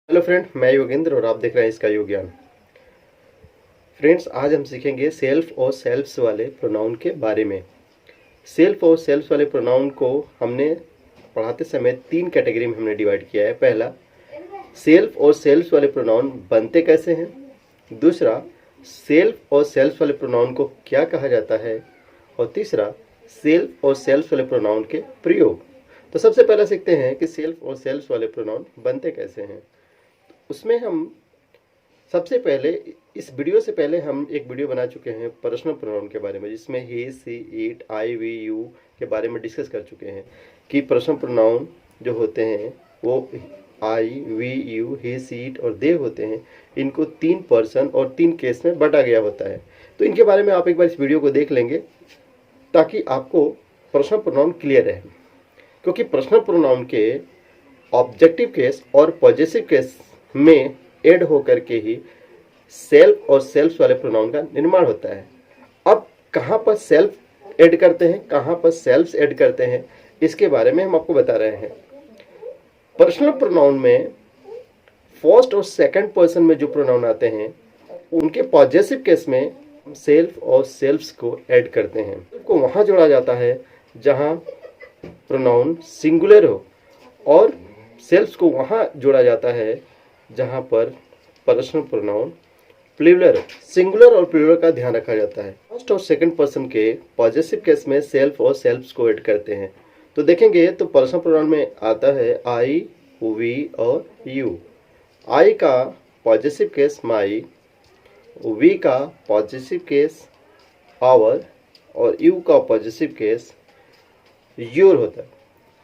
Hello friend, मैं योगेंद्र और आप देख रहे हैं इसका योग ज्ञान। फ्रेंड्स, आज हम सीखेंगे सेल्फ और सेल्फ्स वाले प्रोनाउन के बारे में। सेल्फ और सेल्फ्स वाले प्रोनाउन को हमने पढ़ाते समय तीन कैटेगरी में हमने डिवाइड किया है। पहला, सेल्फ और सेल्फ्स वाले प्रोनाउन बनते कैसे हैं। दूसरा, सेल्फ और सेल्फ्स वाले प्रोनाउन को क्या कहा जाता है। और तीसरा, सेल्फ और सेल्फ्स वाले प्रोनाउन के प्रयोग। तो सबसे पहले सीखते हैं कि सेल्फ और सेल्फ्स वाले प्रोनाउन बनते कैसे हैं। उसमें हम सबसे पहले इस वीडियो से पहले हम एक वीडियो बना चुके हैं पर्सनल प्रोनाउन के बारे में, जिसमें ही, she, it, I, we, you के बारे में डिस्कस कर चुके हैं कि पर्सनल प्रोनाउन जो होते हैं वो I, we, you, he, she, it और दे होते हैं। इनको तीन पर्सन और तीन केस में बांटा गया होता है। तो इनके बारे में आप एक बार इस वीडियो को देख लेंगे ताकि आपको पर्सनल प्रोनाउन क्लियर रहे, क्योंकि पर्सनल प्रोनाउन के ऑब्जेक्टिव केस और पॉजेसिव केस में ऐड होकर के ही सेल्फ और सेल्फ्स वाले प्रोनाउन का निर्माण होता है। अब कहाँ पर सेल्फ ऐड करते हैं, कहाँ पर सेल्फ्स ऐड करते हैं, इसके बारे में हम आपको बता रहे हैं। पर्सनल प्रोनाउन में फर्स्ट और सेकंड पर्सन में जो प्रोनाउन आते हैं उनके पॉजेसिव केस में सेल्फ और सेल्फ्स को ऐड करते हैं। को वहाँ जोड़ा जाता है जहाँ प्रोनाउन सिंगुलर हो, और सेल्फ्स को वहाँ जोड़ा जाता है जहाँ पर पर्सनल प्रोनाउन प्लूरल। सिंगुलर और प्लूरल का ध्यान रखा जाता है। फर्स्ट और सेकंड पर्सन के पॉजेसिव केस में सेल्फ और सेल्फ्स को ऐड करते हैं। तो देखेंगे तो पर्सनल प्रोनाउन में आता है आई, वी और यू। आई का पॉजेसिव केस माई, वी का पॉजेसिव केस आवर और यू का पॉजेसिव केस योर होता है।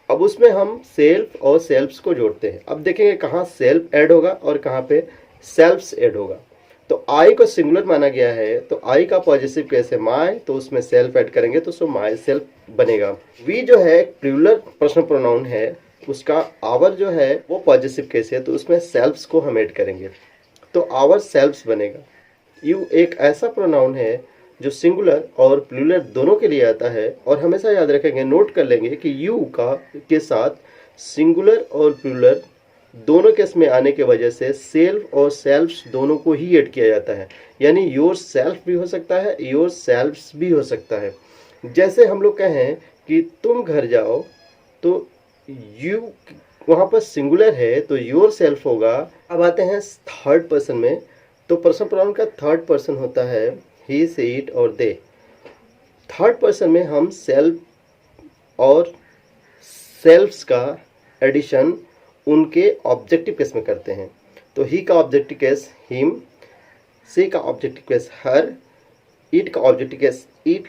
अब उसमें हम सेल्फ और सेल्फ्स को जोड़ते हैं। अब देखेंगे कहाँ सेल्फ ऐड होगा और कहाँ पे सेल्फ्स ऐड होगा। तो आई को सिंगुलर माना गया है, तो आई का पॉजिटिव केस है माई, तो उसमें सेल्फ ऐड करेंगे तो माई सेल्फ बनेगा। वी जो है प्लूरल पर्सनल प्रोनाउन है, उसका आवर जो है वो पॉजिटिव केस है, तो उसमें सेल्फ्स को हम ऐड करेंगे तो आवर सेल्फ्स बनेगा। यू एक ऐसा प्रोनाउन है जो सिंगुलर और प्लूरल दोनों के लिए आता है, और हमेशा याद रखेंगे, नोट कर लेंगे कि यू का के साथ सिंगुलर और प्लूरल दोनों केस में आने की वजह से सेल्फ और सेल्फ्स दोनों को ही ऐड किया जाता है। यानी योर सेल्फ भी हो सकता है, योर सेल्फ्स भी हो सकता है। जैसे हम लोग कहें कि तुम घर जाओ, तो यू वहाँ पर सिंगुलर है तो योर सेल्फ होगा। अब आते हैं थर्ड पर्सन में, तो पर्सनल प्रोनाउन का थर्ड पर्सन होता है ही, से, इट और दे। थर्ड पर्सन में हम सेल्फ और सेल्फ्स का एडिशन उनके ऑब्जेक्टिव केस में करते हैं। तो ही का ऑब्जेक्टिव केस हिम, से का ऑब्जेक्टिव केस हर, इट का ऑब्जेक्टिव केस इट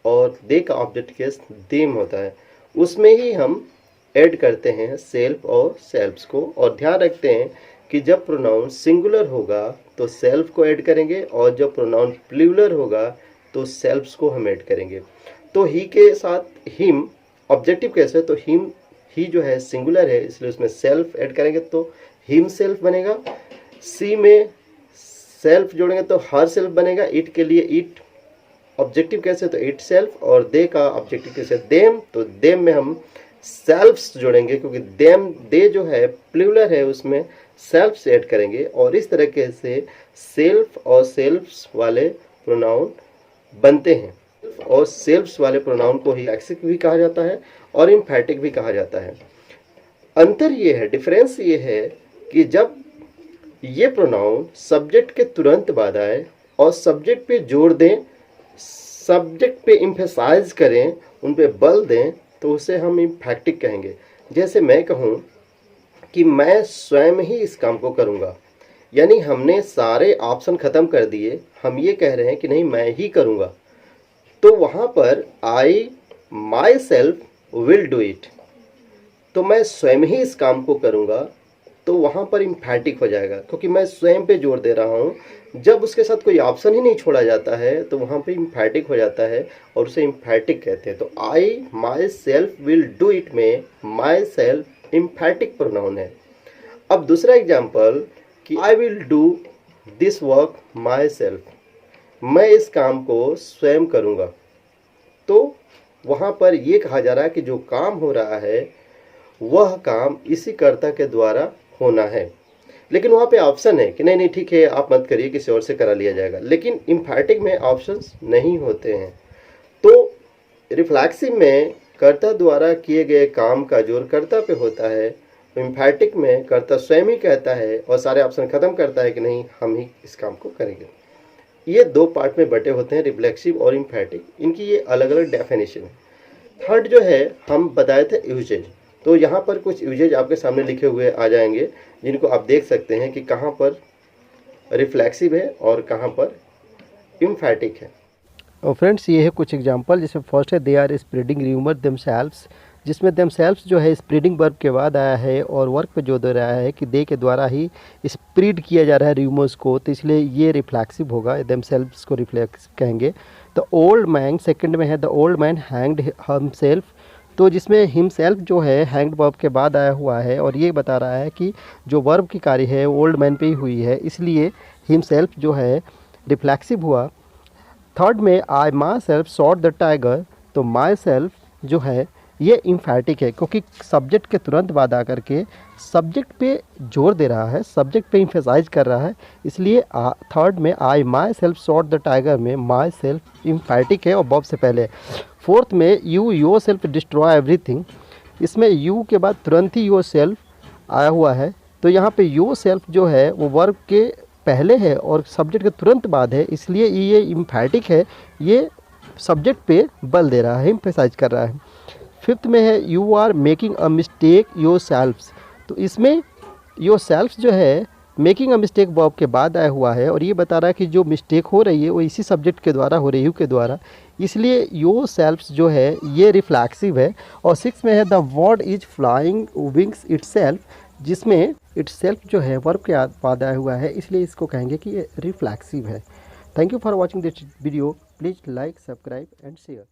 और दे का ऑब्जेक्टिव केस देम होता है। उसमें ही हम ऐड करते हैं सेल्फ और सेल्फ्स को, और ध्यान रखते हैं कि जब प्रोनाउन सिंगुलर होगा तो सेल्फ को ऐड करेंगे, और जब प्रोनाउन प्लूरल होगा तो सेल्फ्स को हम ऐड करेंगे। तो ही के साथ हिम ऑब्जेक्टिव केस है, तो हिम ही जो है सिंगुलर है, इसलिए उसमें सेल्फ ऐड करेंगे तो हिम सेल्फ बनेगा। सी में सेल्फ जोड़ेंगे तो हर सेल्फ बनेगा। इट के लिए इट ऑब्जेक्टिव केस है तो इट सेल्फ, और दे का ऑब्जेक्टिव केस है देम, तो देम में हम सेल्फ्स जोड़ेंगे, क्योंकि देम दे जो है प्लूरल है, उसमें सेल्फ्स ऐड करेंगे। और इस तरीके से सेल्फ और सेल्फ्स वाले प्रोनाउन बनते हैं। और सेल्फ्स वाले प्रोनाउन को ही लैक्सिक भी कहा जाता है और एम्फैटिक भी कहा जाता है। अंतर ये है, डिफरेंस ये है कि जब ये प्रोनाउन सब्जेक्ट के तुरंत बाद आए और सब्जेक्ट पे जोर दें, सब्जेक्ट पे एम्फेसाइज करें, उन पे बल दें, तो उसे हम एम्फैटिक कहेंगे। जैसे मैं कहूँ कि मैं स्वयं ही इस काम को करूँगा, यानी हमने सारे ऑप्शन खत्म कर दिए, हम ये कह रहे हैं कि नहीं मैं ही करूँगा, तो वहाँ पर I myself will do it, तो मैं स्वयं ही इस काम को करूँगा, तो वहाँ पर एम्फैटिक हो जाएगा, क्योंकि मैं स्वयं पे जोर दे रहा हूँ। जब उसके साथ कोई ऑप्शन ही नहीं छोड़ा जाता है तो वहाँ पे एम्फैटिक हो जाता है, और उसे एम्फैटिक कहते हैं। तो I myself will do it में माई सेल्फ एम्फैटिक प्रोनाउन है। अब दूसरा एग्जाम्पल कि I will do this work my self, मैं इस काम को स्वयं करूँगा, तो वहाँ पर ये कहा जा रहा है कि जो काम हो रहा है वह काम इसी कर्ता के द्वारा होना है। लेकिन वहाँ पे ऑप्शन है कि नहीं नहीं ठीक है आप मत करिए, किसी और से करा लिया जाएगा। लेकिन इम्फैटिक में ऑप्शंस नहीं होते हैं। तो रिफ्लेक्सिव में कर्ता द्वारा किए गए काम का जोर कर्ता पे होता है, इम्फैटिक में कर्ता स्वयं ही कहता है और सारे ऑप्शन खत्म करता है कि नहीं हम ही इस काम को करेंगे। ये दो पार्ट में बटे होते हैं, रिफ्लेक्सिव और इम्फैटिक। इनकी ये अलग अलग डेफिनेशन है। थर्ड जो है हम बताए थे यूजेज। तो यहाँ पर कुछ यूजेज आपके सामने लिखे हुए आ जाएंगे, जिनको आप देख सकते हैं कि कहाँ पर रिफ्लेक्सिव है और कहाँ पर इम्फैटिक है। और फ्रेंड्स ये है कुछ एग्जांपल, जिसमें फर्स्ट है they are spreading rumour themselves, जिसमें देमसेल्व्स जो है स्प्रेडिंग वर्ब के बाद आया है और वर्क पे जो दे रहा है कि दे के द्वारा ही स्प्रेड किया जा रहा है र्यूमर्स को, तो इसलिए ये रिफ्लेक्सिव होगा, देमसेल्व्स को रिफ्लेक्स कहेंगे। द ओल्ड मैन सेकंड में है the old man hanged himself, तो जिसमें हिमसेल्फ जो है हैंग्ड वर्ब के बाद आया हुआ है और ये बता रहा है कि जो वर्ब की कार्य है ओल्ड मैन पे ही हुई है, इसलिए हिमसेल्फ जो है रिफ्लेक्सिव हुआ। थर्ड में I myself shot the tiger, तो माई सेल्फ जो है ये इम्फैटिक है, क्योंकि सब्जेक्ट के तुरंत बाद आकर के सब्जेक्ट पे जोर दे रहा है, सब्जेक्ट पे इम्फेसाइज कर रहा है, इसलिए थर्ड में I myself shot the tiger में माई सेल्फ इम्फैटिक है और वर्ब से पहले। फोर्थ में you your self destroy everything, इसमें यू के बाद तुरंत ही योर सेल्फ आया हुआ है, तो यहाँ पे योर सेल्फ जो है वो वर्ब के पहले है और सब्जेक्ट के तुरंत बाद है, इसलिए ये इम्फैटिक है, ये सब्जेक्ट पे बल दे रहा है, एम्फेसाइज कर रहा है। फिफ्थ में है you are making a mistake your selfs, तो इसमें योर सेल्फ्स जो है मेकिंग अ मिस्टेक वर्ब के बाद आया हुआ है और ये बता रहा है कि जो मिस्टेक हो रही है वो इसी सब्जेक्ट के द्वारा हो रही है, यू के द्वारा, इसलिए योर सेल्फ्स जो है ये रिफ्लेक्सिव है। और सिक्स में है the word is flying wings itself, जिसमें इटसेल्फ जो है वर्ब के बाद आया हुआ है, इसलिए इसको कहेंगे कि ये रिफ्लेक्सिव है। Thank you for watching this video, please like subscribe and share.